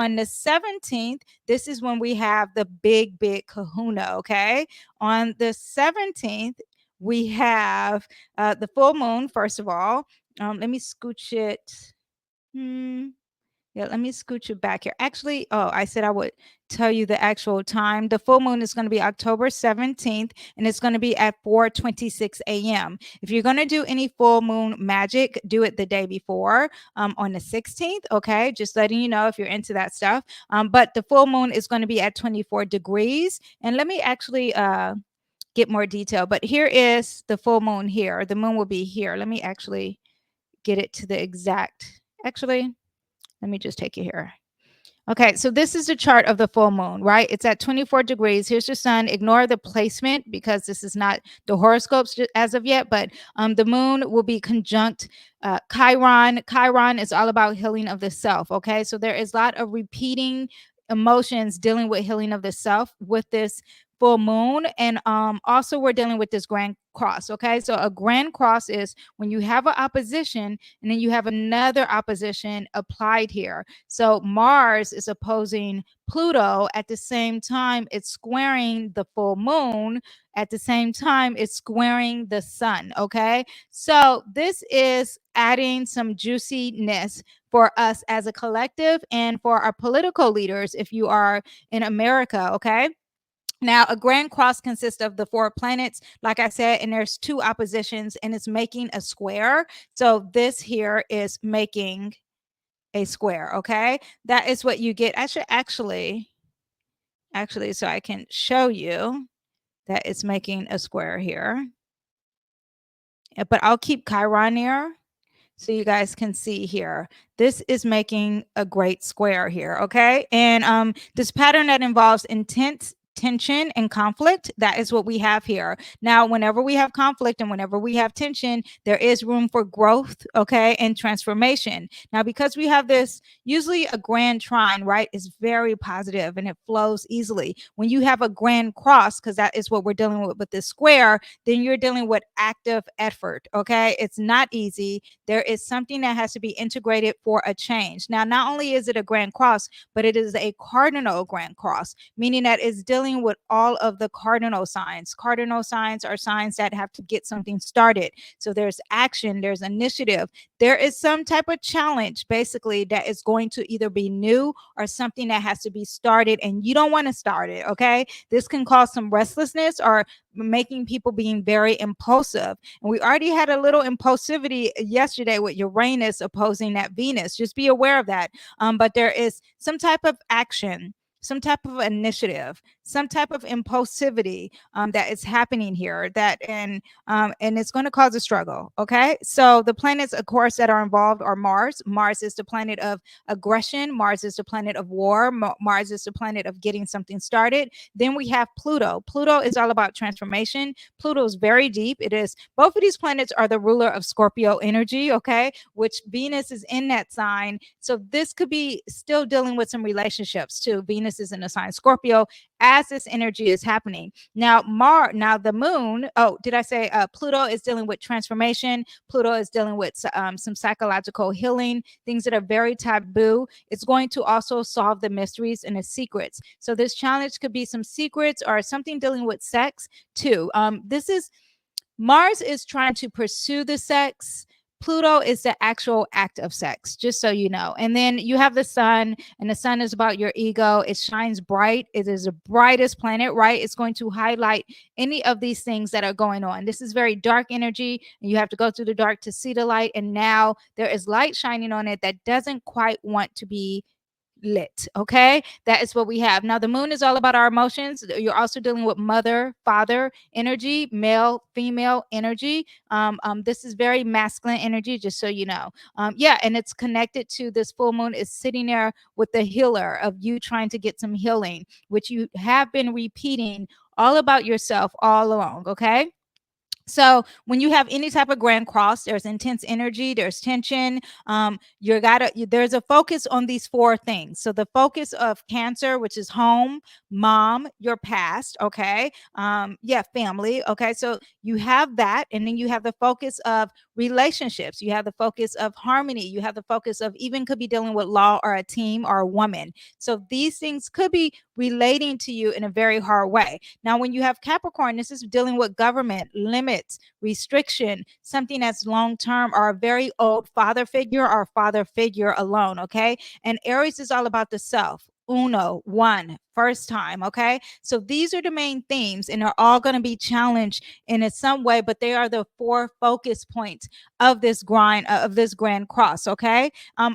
on the 17th, this is when we have the big kahuna, okay? On the 17th, we have the full moon, first of all. Let me scooch it. Yeah, let me scooch it back here. Actually, oh, I said I would tell you the actual time. The full moon is going to be October 17th, and it's going to be at 4:26 a.m. If you're going to do any full moon magic, do it the day before, on the 16th. Okay, just letting you know if you're into that stuff. But the full moon is going to be at 24 degrees, and let me actually get more detail. But here is the full moon here. The moon will be here. Let me actually get it to the exact. Actually, let me just take it here. Okay, so this is the chart of the full moon, right? It's at 24 degrees. Here's your sun. Ignore the placement because this is not the horoscopes as of yet, but the moon will be conjunct Chiron. Chiron is all about healing of the self, okay? So there is a lot of repeating emotions dealing with healing of the self with this full moon. And also we're dealing with this grand cross, okay? So a grand cross is when you have an opposition and then you have another opposition applied here. So Mars is opposing Pluto at the same time it's squaring the full moon, at the same time it's squaring the sun, okay? So this is adding some juiciness for us as a collective and for our political leaders if you are in America, okay? Now, a grand cross consists of the four planets, like I said, and there's two oppositions, and it's making a square. So this here is making a square, okay? That is what you get. I should actually, so I can show you that it's making a square here. But I'll keep Chiron here so you guys can see here. This is making a great square here, okay? And this pattern that involves intense tension and conflict, that is what we have here. Now, whenever we have conflict and whenever we have tension, there is room for growth, okay, and transformation. Now, because we have this, usually a grand trine, right, is very positive and it flows easily. When you have a grand cross, because that is what we're dealing with this square, then you're dealing with active effort, okay? It's not easy. There is something that has to be integrated for a change. Now, not only is it a grand cross, but it is a cardinal grand cross, meaning that it's dealing with all of the cardinal signs. Cardinal signs are signs that have to get something started. So there's action, there's initiative. There is some type of challenge, basically, that is going to either be new or something that has to be started, and you don't want to start it, okay? This can cause some restlessness or making people being very impulsive. And we already had a little impulsivity yesterday with Uranus opposing that Venus. Just be aware of that. But there is some type of action, some type of initiative, some type of impulsivity that is happening here, that and it's going to cause a struggle, okay? So the planets, of course, that are involved are Mars. Mars is the planet of aggression. Mars is the planet of war. Mars is the planet of getting something started. Then we have Pluto. Pluto is all about transformation. Pluto is very deep. It is, both of these planets are the ruler of Scorpio energy, okay, which Venus is in that sign. So this could be still dealing with some relationships too. Venus is in the sign Scorpio as this energy is happening. Now, the moon, oh, did I say Pluto is dealing with transformation? Pluto is dealing with some psychological healing, things that are very taboo. It's going to also solve the mysteries and the secrets. So this challenge could be some secrets or something dealing with sex too. Mars is trying to pursue the sex. Pluto is the actual act of sex, just so you know. And then you have the sun, and the sun is about your ego. It shines bright. It is the brightest planet, right? It's going to highlight any of these things that are going on. This is very dark energy, and you have to go through the dark to see the light. And now there is light shining on it that doesn't quite want to be lit, okay? That is what we have. Now the moon is all about our emotions. You're also dealing with mother, father energy, male, female energy. This is very masculine energy, just so you know. Yeah, and it's connected to this full moon is sitting there with the healer of you trying to get some healing, which you have been repeating all about yourself all along, okay? So when you have any type of grand cross, there's intense energy, there's tension. There's a focus on these four things. So the focus of Cancer, which is home, mom, your past, okay, yeah, family, okay. So you have that, and then you have the focus of relationships. You have the focus of harmony. You have the focus of even could be dealing with law or a team or a woman. So these things could be relating to you in a very hard way. Now, when you have Capricorn, this is dealing with government, limits, restriction, something that's long term, or a very old father figure or father figure alone. Okay. And Aries is all about the self. Uno, one, first time. Okay. So these are the main themes, and they're all going to be challenged in some way, but they are the four focus points of this grind, of this grand cross. Okay.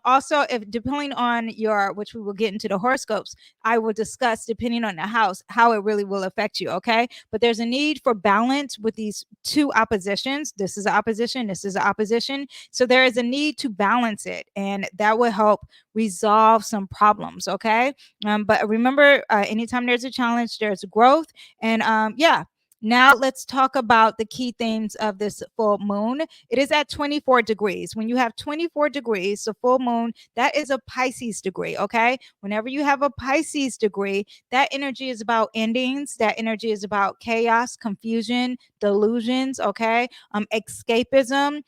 Also, if depending on your, which we will get into the horoscopes, I will discuss depending on the house how it really will affect you. Okay. But there's a need for balance with these two oppositions. This is an opposition, this is an opposition. So there is a need to balance it, and that will help resolve some problems. Okay. But remember, anytime there's a challenge, there's growth. And yeah. Now let's talk about the key themes of this full moon. It is at 24 degrees. When you have 24 degrees, the full moon, that is a Pisces degree. Okay. Whenever you have a Pisces degree, that energy is about endings. That energy is about chaos, confusion, delusions. Okay. Escapism.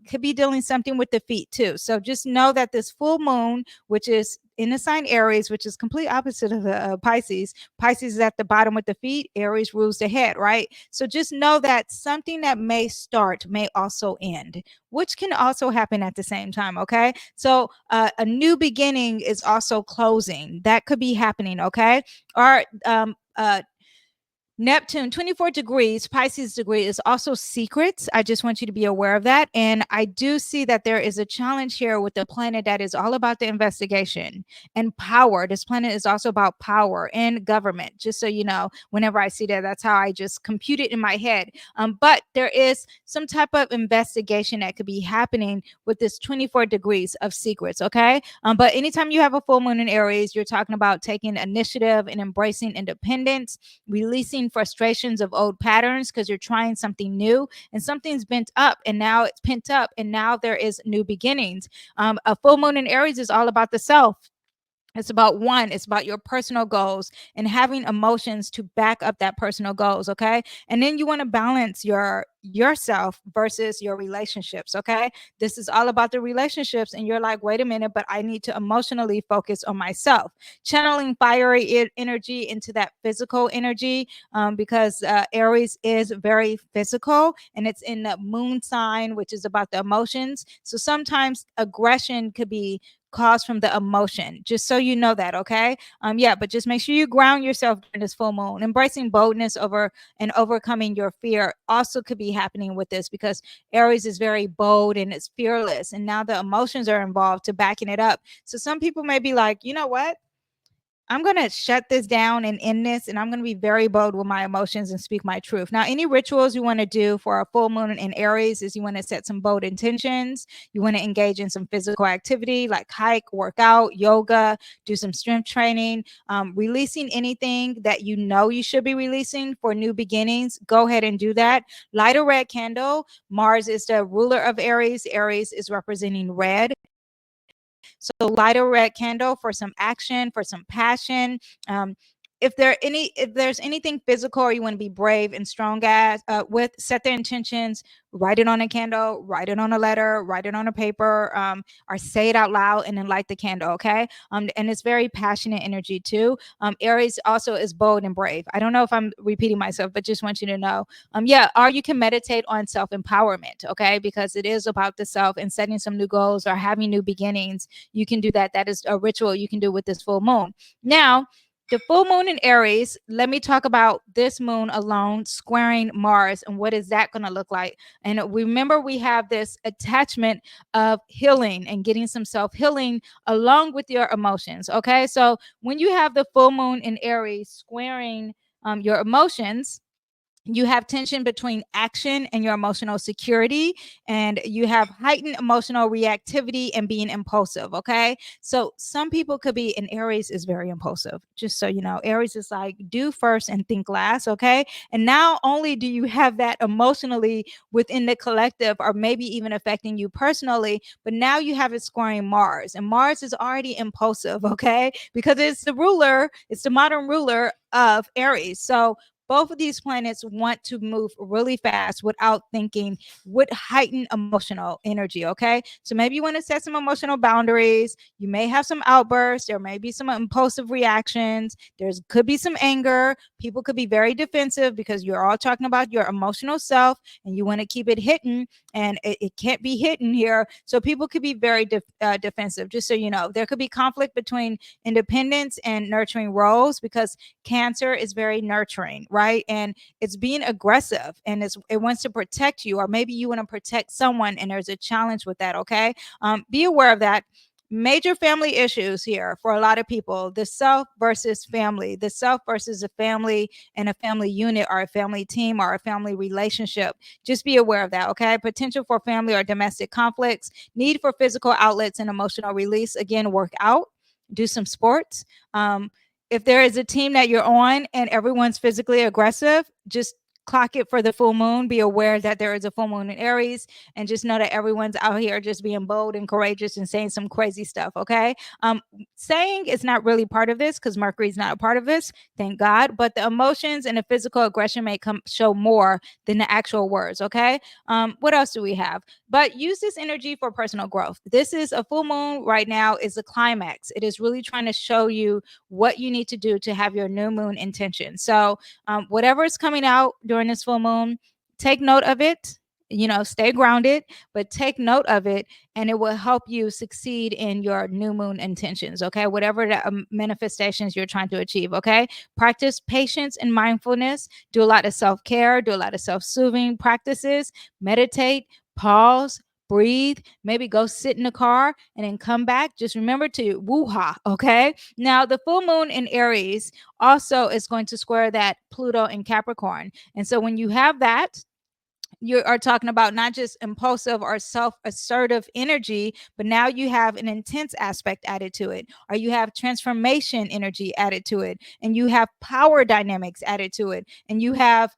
Could be dealing something with the feet too. So just know that this full moon, which is in the sign Aries, which is complete opposite of the Pisces. Pisces is at the bottom with the feet. Aries rules the head, right? So just know that something that may start may also end, which can also happen at the same time. Okay. So a new beginning is also closing. That could be happening. Okay. Or Neptune, 24 degrees, Pisces degree is also secrets. I just want you to be aware of that. And I do see that there is a challenge here with the planet that is all about the investigation and power. This planet is also about power and government. Just so you know, whenever I see that, that's how I just compute it in my head. But there is some type of investigation that could be happening with this 24 degrees of secrets. Okay. But anytime you have a full moon in Aries, you're talking about taking initiative and embracing independence, releasing frustrations of old patterns because you're trying something new and something's bent up and now it's pent up and now there is new beginnings. A full moon in Aries is all about the self. It's about one, it's about your personal goals and having emotions to back up that personal goals. Okay. And then you want to balance yourself versus your relationships. Okay. This is all about the relationships. And you're like, wait a minute, but I need to emotionally focus on myself. Channeling fiery energy into that physical energy, because Aries is very physical and it's in the moon sign, which is about the emotions. So sometimes aggression could be caused from the emotion, just so you know that. Okay. Yeah, but just make sure you ground yourself during this full moon. Embracing boldness over and overcoming your fear also could be happening with this, because Aries is very bold and it's fearless, and now the emotions are involved to backing it up. So some people may be like, you know what, I'm going to shut this down and end this, and I'm going to be very bold with my emotions and speak my truth. Now, any rituals you want to do for a full moon in Aries is you want to set some bold intentions. You want to engage in some physical activity like hike, work out, yoga, do some strength training, releasing anything that you know you should be releasing for new beginnings. Go ahead and do that. Light a red candle. Mars is the ruler of Aries. Aries is representing red. So light a red candle for some action, for some passion. If there's anything physical or you want to be brave and strong as with, set the intentions, write it on a candle, write it on a letter, write it on a paper, or say it out loud and then light the candle. Okay. And it's very passionate energy too. Aries also is bold and brave. I don't know if I'm repeating myself, but just want you to know. Yeah, or you can meditate on self-empowerment. Okay, because it is about the self and setting some new goals or having new beginnings. You can do that. That is a ritual you can do with this full moon. Now, the full moon in Aries, let me talk about this moon alone squaring Mars and what is that going to look like. And remember, we have this attachment of healing and getting some self-healing along with your emotions. Okay, so when you have the full moon in Aries squaring your emotions, You have tension between action and your emotional security, and you have heightened emotional reactivity and being impulsive. Okay, so some people could be, and Aries is very impulsive, just so you know. Aries is like do first and think last. Okay, and not only do you have that emotionally within the collective, or maybe even affecting you personally, but now you have it scoring Mars, and Mars is already impulsive. Okay, because it's the ruler, it's the modern ruler of Aries. So both of these planets want to move really fast without thinking, with heightened emotional energy. Okay, so maybe you want to set some emotional boundaries. You may have some outbursts, there may be some impulsive reactions, there's could be some anger, people could be very defensive because you're all talking about your emotional self and you want to keep it hidden, and it can't be hidden here. So people could be very defensive, just so you know. There could be conflict between independence and nurturing roles, because Cancer is very nurturing, right? And it's being aggressive, and it wants to protect you, or maybe you want to protect someone and there's a challenge with that. Okay, be aware of that. Major family issues here for a lot of people: the self versus family, the self versus a family and a family unit, or a family team, or a family relationship. Just be aware of that. Okay, potential for family or domestic conflicts, need for physical outlets and emotional release. Again, work out, do some sports. If there is a team that you're on and everyone's physically aggressive, just clock it for the full moon. Be aware that there is a full moon in Aries, and just know that everyone's out here just being bold and courageous and saying some crazy stuff. Okay. Saying is not really part of this, because Mercury's not a part of this, thank God. But the emotions and the physical aggression may come show more than the actual words. Okay. What else do we have? But use this energy for personal growth. This is a full moon right now, is a climax. It is really trying to show you what you need to do to have your new moon intention. So, whatever is coming out during this full moon, take note of it. Stay grounded, but take note of it, and it will help you succeed in your new moon intentions. Okay, whatever the manifestations you're trying to achieve. Okay, practice patience and mindfulness. Do a lot of self care. Do a lot of self soothing practices. Meditate. Pause. Breathe, maybe go sit in the car and then come back. Just remember to woo-ha, okay? Now, the full moon in Aries also is going to square that Pluto in Capricorn. And so when you have that, you are talking about not just impulsive or self-assertive energy, but now you have an intense aspect added to it, or you have transformation energy added to it, and you have power dynamics added to it, and you have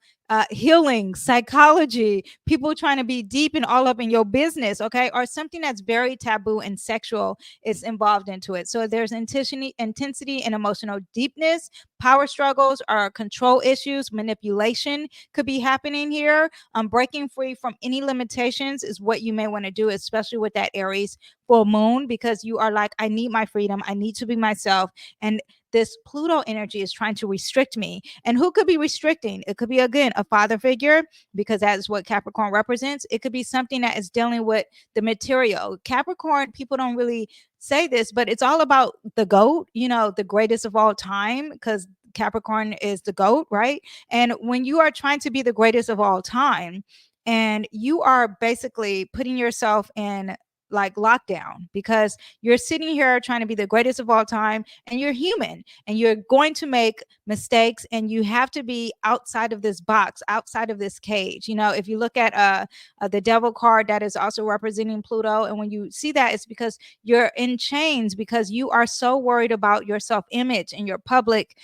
healing, psychology, people trying to be deep and all up in your business, okay, or something that's very taboo and sexual is involved into it. So there's intensity and emotional deepness, power struggles or control issues, manipulation could be happening here. Breaking free from any limitations is what you may want to do, especially with that Aries full moon, because you are like, I need my freedom, I need to be myself, and this Pluto energy is trying to restrict me. And who could be restricting? It could be, again, a father figure, because that's what Capricorn represents. It could be something that is dealing with the material. Capricorn, people don't really say this, but it's all about the goat, the greatest of all time, because Capricorn is the goat, right? And when you are trying to be the greatest of all time, and you are basically putting yourself in like lockdown, because you're sitting here trying to be the greatest of all time, and you're human and you're going to make mistakes, and you have to be outside of this box, outside of this cage. If you look at the devil card, that is also representing Pluto, and when you see that, it's because you're in chains, because you are so worried about your self-image and your public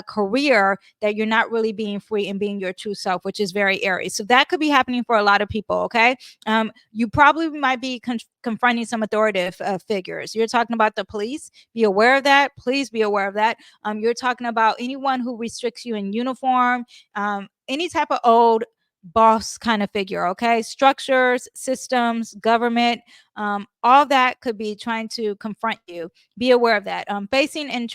career, that you're not really being free and being your true self, which is very Aries. So that could be happening for a lot of people. Okay, you probably might be confronting some authoritative figures. You're talking about the police. Be aware of that. Please be aware of that. You're talking about anyone who restricts you in uniform, any type of old boss kind of figure. Okay, structures, systems, government, all that could be trying to confront you. Be aware of that. Facing and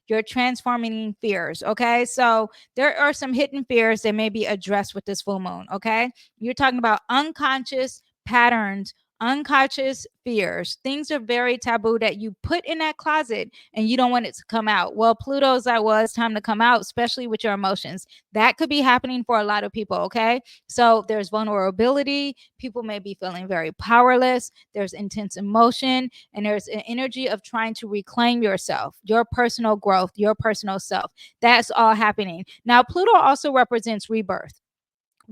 your transforming fears. Okay, so there are some hidden fears that may be addressed with this full moon. Okay, you're talking about unconscious patterns, unconscious fears. Things are very taboo that you put in that closet and you don't want it to come out. Well, Pluto's like, well, it's time to come out, especially with your emotions. That could be happening for a lot of people. Okay, so there's vulnerability. People may be feeling very powerless. There's intense emotion, and there's an energy of trying to reclaim yourself, your personal growth, your personal self. That's all happening. Now, Pluto also represents rebirth.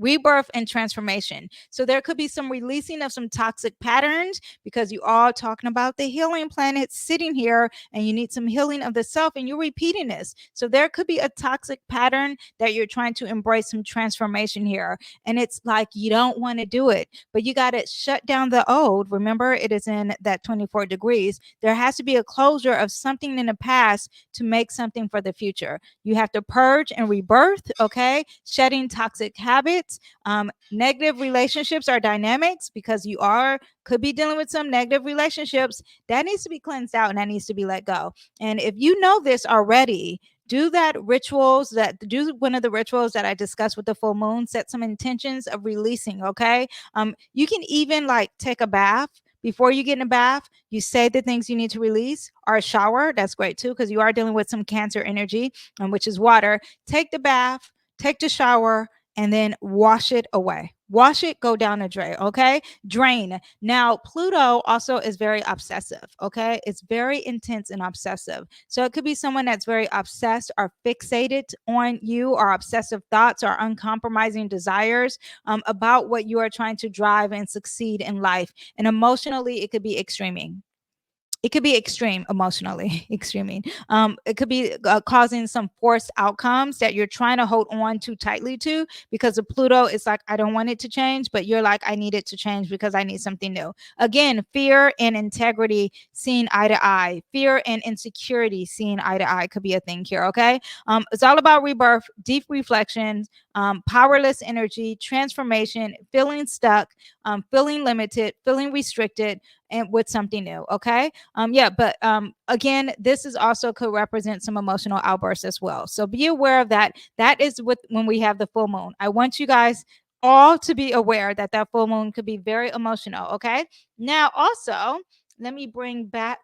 rebirth and transformation. So there could be some releasing of some toxic patterns because you are talking about the healing planet sitting here and you need some healing of the self and you're repeating this. So there could be a toxic pattern that you're trying to embrace some transformation here. And it's like you don't want to do it, but you got to shut down the old. Remember, it is in that 24 degrees. There has to be a closure of something in the past to make something for the future. You have to purge and rebirth, okay? Shedding toxic habits. Negative relationships are dynamics because you could be dealing with some negative relationships that needs to be cleansed out and that needs to be let go. And if you know this already, do one of the rituals that I discussed with the full moon. Set some intentions of releasing. Okay. You can even like take a bath. Before you get in a bath, you say the things you need to release, or a shower. That's great too, because you are dealing with some Cancer energy, which is water. Take the bath, take the shower, and then wash it away. Wash it, go down the drain. Okay. Drain. Now, Pluto also is very obsessive. Okay. It's very intense and obsessive. So it could be someone that's very obsessed or fixated on you, or obsessive thoughts or uncompromising desires about what you are trying to drive and succeed in life. And emotionally, it could be extreming. It could be extreme emotionally, extremely. It could be causing some forced outcomes that you're trying to hold on too tightly to, because of Pluto, it's like, I don't want it to change, but you're like, I need it to change because I need something new. Again, fear and integrity seeing eye to eye. Fear and insecurity seeing eye to eye could be a thing here, okay? It's all about rebirth, deep reflections, powerless energy, transformation, feeling stuck, feeling limited, feeling restricted, and with something new. Okay. But again, this is also could represent some emotional outbursts as well. So be aware of that. That is when we have the full moon. I want you guys all to be aware that full moon could be very emotional. Okay. Now, also, let me bring back